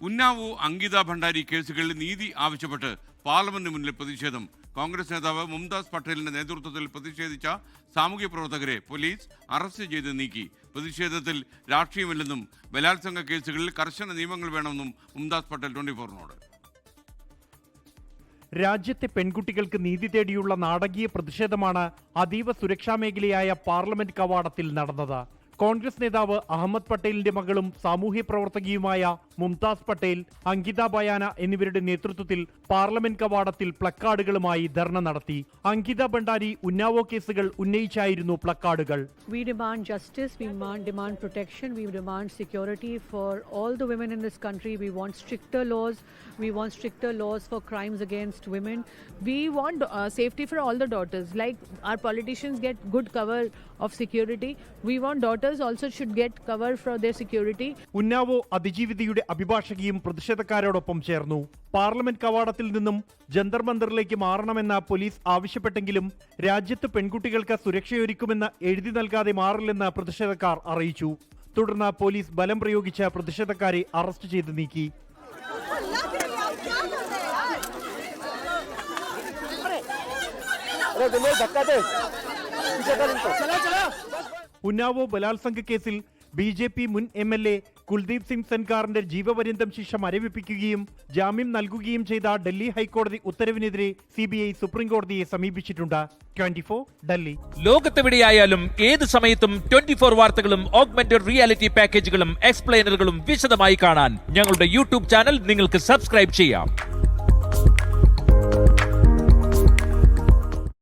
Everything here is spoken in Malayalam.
ഉന്നാവോ അങ്കിത ഭണ്ഡാരി കേസുകളിൽ നീതി ആവശ്യപ്പെട്ട് പാർലമെന്റിന് മുന്നിൽ പ്രതിഷേധം. കോൺഗ്രസ് നേതാവ് മുംതാസ് പട്ടേലിന്റെ നേതൃത്വത്തിൽ പ്രതിഷേധിച്ച സാമൂഹ്യ പ്രവർത്തകരെ പോലീസ് അറസ്റ്റ് ചെയ്ത് നീക്കി. പ്രതിഷേധത്തിൽ രാഷ്ട്രീയമില്ലെന്നും ബലാത്സംഗ കേസുകളിൽ കർശന നിയമങ്ങൾ വേണമെന്നും മുംതാസ് പട്ടേൽ 24-നോട്. രാജ്യത്തെ പെൺകുട്ടികൾക്ക് നീതി തേടിയുള്ള നാടകീയ പ്രതിഷേധമാണ് അതീവ സുരക്ഷാ മേഖലയായ പാർലമെന്റ് കവാടത്തിൽ നടന്നത്. കോൺഗ്രസ് നേതാവ് അഹമ്മദ് പട്ടേലിന്റെ മകളും സാമൂഹ്യ പ്രവർത്തകയുമായ മുംതാസ് പട്ടേൽ, അങ്കിത ബയാന എന്നിവരുടെ നേതൃത്വത്തിൽ പാർലമെന്റ് കവാടത്തിൽ പ്ലക്കാർഡുകളുമായി ധർണ നടത്തി. അങ്കിത ഭണ്ഡാരി ഉന്നാവോ കേസുകൾ ഉന്നയിച്ചായിരുന്നു പ്ലക്കാർഡുകൾ. We demand justice, we demand protection, we demand security for all the women in this country. We want stricter laws. We want stricter laws for crimes against women. We want safety for all the daughters. Like our politicians get good cover of security, we want daughters also should get cover for their security. Unnao അതിജീവിതയുടെ അഭിഭാഷകയും പ്രതിഷേധക്കാരോടൊപ്പം ചേർന്നു. പാർലമെന്റ് കവാടത്തിൽ നിന്നും ജന്തർ മന്ദറിലേക്ക് മാറണമെന്ന പോലീസ് ആവശ്യപ്പെട്ടെങ്കിലും രാജ്യത്ത് പെൺകുട്ടികൾക്ക് സുരക്ഷയൊരുക്കുമെന്ന് എഴുതി നൽകാതെ മാറില്ലെന്ന് പ്രതിഷേധക്കാർ അറിയിച്ചു. തുടർന്ന് പോലീസ് ബലം പ്രയോഗിച്ച് പ്രതിഷേധക്കാരെ അറസ്റ്റ് ചെയ്ത് നീക്കി. ഉന്നാവോ ബലാത്സംഗ കേസിൽ BJP മുൻ MLA കുൽദീപ് സിംഗ് സെൻകാറിന്റെ ജീവപര്യന്തം ശിക്ഷ മരവിപ്പിക്കുകയും ജാമ്യം നൽകുകയും ചെയ്ത ഡൽഹി ഹൈക്കോടതി ഉത്തരവിനെതിരെ CBI സുപ്രീം കോടതിയെ സമീപിച്ചിട്ടുണ്ട്. 24 ഡൽഹി. ലോകത്തെവിടെയായാലും ഏത് സമയത്തും 24 വാർത്തകളും ഓഗ്മെന്റഡ് റിയാലിറ്റി പാക്കേജുകളും എക്സ്പ്ലെയിനറുകളും വിശദമായി കാണാൻ ഞങ്ങളുടെ YouTube ചാനൽ നിങ്ങൾക്ക് സബ്സ്ക്രൈബ് ചെയ്യാം.